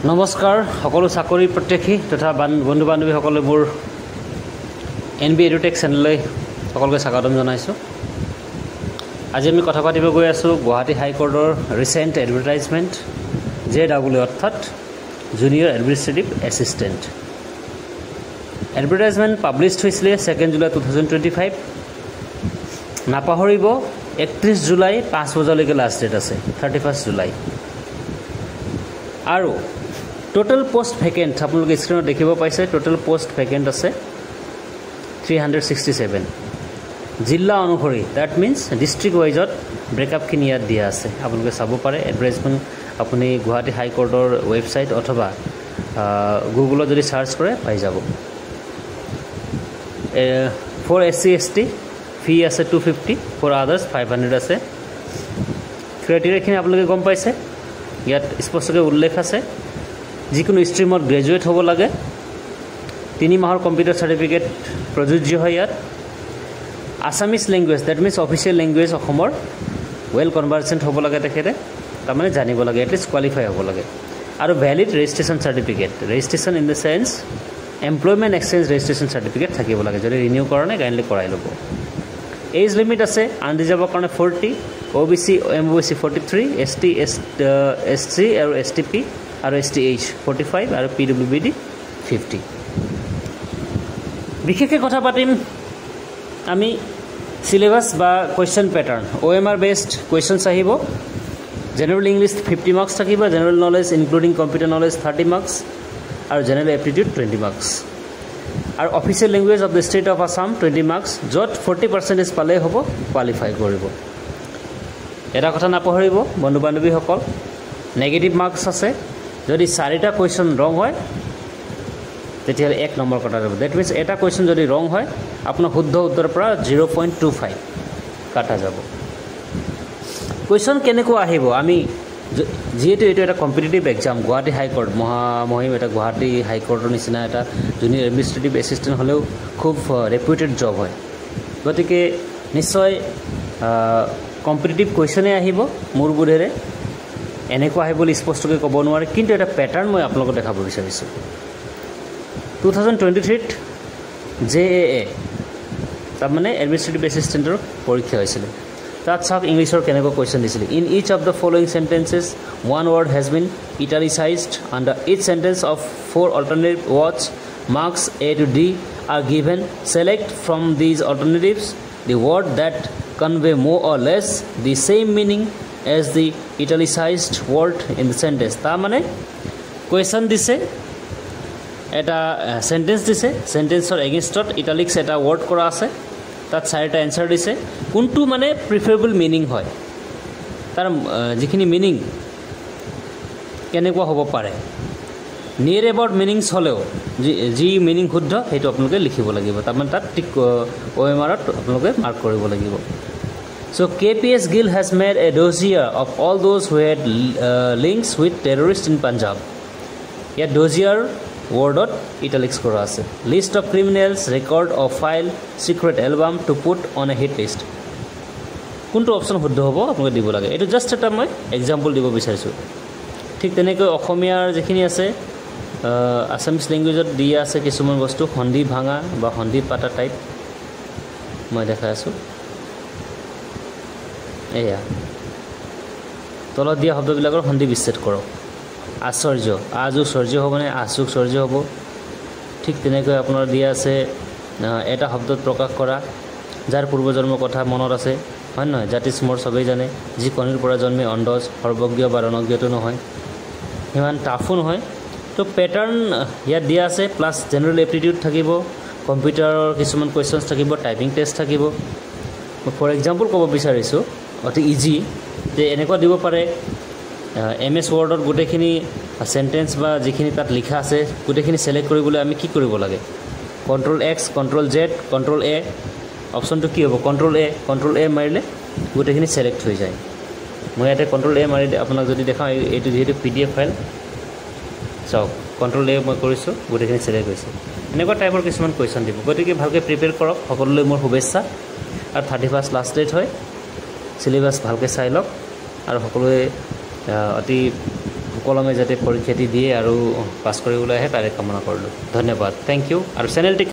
নমস্কাৰ সকলো চাকৰি প্ৰত্যাশী তথা বন্ধু বান্ধৱীসকলে মোৰ NB এডুটেক চেনেললৈ সকলোকে স্বাগতম জনাইছোঁ। আজি আমি কথা পাতিব গৈ আছোঁ গুৱাহাটী হাইকোৰ্টৰ ৰিচেণ্ট এডভাৰটাইজমেণ্ট JW অৰ্থাৎ junior administrative assistant. Advertisement publish হৈছিলে 2 জুলাই 2025। নাপাহৰিব 31 জুলাই 5 বজালৈকে লাষ্ট ডেট আছে 31 জুলাই। আৰু টোটেল পোষ্ট ভেকেণ্ট আপোনালোকে স্ক্ৰীনত দেখিব পাইছে। টোটেল পোষ্ট ভেকেণ্ট আছে 367 জিলা অনুসৰি। দ্যাট মিনছ ডিষ্ট্ৰিক্ট ৱাইজত ব্ৰেকআপখিনি ইয়াত দিয়া আছে, আপোনালোকে চাব পাৰে। এডভাৰটাইজমেণ্ট আপুনি গুৱাহাটী হাইকোৰ্টৰ ৱেবছাইট অথবা গুগলত যদি চাৰ্চ কৰে পাই যাব। ফৰ SC ST ফি আছে 250, ফৰ আদাৰ্ছ 500 আছে। ক্ৰাইটেৰিয়াখিনি আপোনালোকে গম পাইছে, ইয়াত স্পষ্টকৈ উল্লেখ আছে। যিকোনো ষ্ট্ৰীমত গ্ৰেজুৱেট হ'ব লাগে, 3 মাহৰ কম্পিউটাৰ চাৰ্টিফিকেট প্ৰযোজ্য হয় ইয়াত। Assamese language that means official language অসমৰ ৱেল কনভাৰ্চেণ্ট হ'ব লাগে তেখেতে, তাৰমানে জানিব লাগে, এটলিষ্ট কোৱালিফাই হ'ব লাগে। আৰু valid registration certificate, registration in the চেন্স এমপ্লয়মেণ্ট এক্সচেঞ্জ ৰেজিষ্ট্ৰেশ্যন চাৰ্টিফিকেট থাকিব লাগে। যদি ৰিনিউ কৰা নাই কাইণ্ডলি কৰাই ল'ব। এজ লিমিট আছে আনৰিজাৰ্ভৰ কাৰণে 40, OBC MOBC 43, SC আৰু STP আৰু STH 45 আৰু PWBD 50। বিশেষকৈ কথা পাতিম আমি চিলেবাছ বা question pattern. OMR based questions আহিব। জেনেৰেল ইংলিছ 50 মাৰ্কছ থাকিব, general knowledge including computer knowledge 30 marks আৰু জেনেৰেল এপ্টিটিউড 20 মাৰ্কছ। আৰু official language of the state of Assam 20 marks, য'ত 40% পালেই হ'ব, কোৱালিফাই কৰিব। এটা কথা নাপাহৰিব বন্ধু বান্ধৱীসকল, নেগেটিভ মাৰ্কছ আছে। যদি 4টা কুৱেশ্যন ৰং হয় তেতিয়াহ'লে 1 নম্বৰ কটা যাব। ডেট মিনছ এটা কুৱেশ্যন যদি ৰং হয় আপোনাৰ শুদ্ধ উত্তৰৰ পৰা 0.25 কাটা যাব। কুৱেশ্যন কেনেকুৱা আহিব, আমি যিহেতু এইটো এটা কম্পিটিটিভ এক্সাম, গুৱাহাটী হাইকোৰ্ট মহামহিম এটা গুৱাহাটী হাইকোৰ্টৰ নিচিনা এটা জুনিয়ৰ এডমিনিষ্ট্ৰেটিভ এছিষ্টেণ্ট হ'লেও খুব ৰেপুটেড জব হয়, গতিকে নিশ্চয় কম্পিটিটিভ কুৱেশ্যনেই আহিব। মোৰ বোধেৰে এনেকুৱা আহিব বুলি স্পষ্টকৈ ক'ব নোৱাৰে, কিন্তু এটা পেটাৰ্ণ মই আপোনালোকক দেখাব বিচাৰিছোঁ। 2023ত JAA তাৰমানে এডমিনিষ্ট্ৰেটিভ এছিষ্টেণ্টৰ পৰীক্ষা হৈছিলে। তাত চাওক ইংলিছৰ কেনেকুৱা কুৱেশ্যন দিছিলে। In each of the following sentences one word has been italicized under each sentence of 4 alternative words, marks A to D are given. Select from these alternatives the word that convey more or less the same meaning as the italicized word in the sentence. তাৰমানে question দিছে, এটা sentence দিছে, চেণ্টেন্সৰ এগেইনষ্টত italics এটা word কৰা আছে, তাত 4টা answer দিছে। কোনটো মানে প্ৰিফাৰেবল মিনিং হয়, তাৰ যিখিনি মিনিং কেনেকুৱা হ'ব পাৰে, নিয়েৰ এবাউট মিনিংছ হ'লেও যি মিনিং শুদ্ধ সেইটো আপোনালোকে লিখিব লাগিব। তাৰমানে তাত ঠিক OMRত আপোনালোকে মাৰ্ক কৰিব লাগিব। So KPS Gill has made a dossier of all those who had links with terrorists in Punjab. ইয়াত dossier wordত ইটালিক্স কৰা আছে। List of criminals, record of file, secret album to put on a hit list. কোনটো option শুদ্ধ হ'ব আপোনালোকে দিব লাগে। এইটো জাষ্ট এটা মই এক্সাম্পল দিব বিচাৰিছোঁ। ঠিক তেনেকৈ অসমীয়াৰ যিখিনি আছে আছামিজ লেংগুৱেজত দিয়া আছে কিছুমান বস্তু, সন্ধি ভাঙা বা সন্ধি পাতা টাইপ মই দেখাই আছোঁ। এয়া তলত দিয়া শব্দবিলাকৰ সন্ধি বিচ্ছেদ কৰক। আশ্চৰ্য, আযোগ চৰ্য হ'ব নে আচুক চৰ্য হ'ব। ঠিক তেনেকৈ আপোনাৰ দিয়া আছে এটা শব্দত প্ৰকাশ কৰা যাৰ পূৰ্বজন্মৰ কথা মনত আছে, হয় নহয়? জাতিস্মৰ চবেই জানে, যি কণীৰ পৰা জন্মে অণ্ডজ, সৰ্বজ্ঞ বা ৰণজ্ঞটো নহয়, সিমান টাফো নহয়। তো পেটাৰ্ণ ইয়াত দিয়া আছে, প্লাছ জেনেৰেল এপ্টিটিউড থাকিব, কম্পিউটাৰৰ কিছুমান কুৱেশ্যনছ থাকিব, টাইপিং টেষ্ট থাকিব। মই ফৰ এক্সাম্পল ক'ব বিচাৰিছোঁ, অতি ইজি যে এনেকুৱা দিব পাৰে MS ৱৰ্ডত গোটেইখিনি চেণ্টেন্স বা যিখিনি তাত লিখা আছে গোটেইখিনি ছিলেক্ট কৰিবলৈ আমি কি কৰিব লাগে? Ctrl+X, Ctrl+Z, Ctrl+A। অপশ্যনটো কি হ'ব? Ctrl+A মাৰিলে গোটেইখিনি ছিলেক্ট হৈ যায়। মই ইয়াতে Ctrl+A মাৰি আপোনাক যদি দেখাওঁ, এইটো যিহেতু PDF ফাইল, চাওক Ctrl+A মই কৰিছোঁ, গোটেইখিনি ছিলেক্ট হৈছে। এনেকুৱা টাইপৰ কিছুমান কুৱেশ্যন দিব, গতিকে ভালকৈ প্ৰিপেয়াৰ কৰক। সকলোলৈ মোৰ শুভেচ্ছা। আৰু 31 লাষ্ট ডেট হয়, চিলেবাছ ভালকৈ চাই লওক আৰু সকলোৱে অতি সুকলমে যাতে পৰীক্ষাটি দিয়ে আৰু পাছ কৰি ওলাই আহে তাৰে কামনা কৰিলোঁ। ধন্যবাদ, থেংক ইউ। আৰু চেনেলটি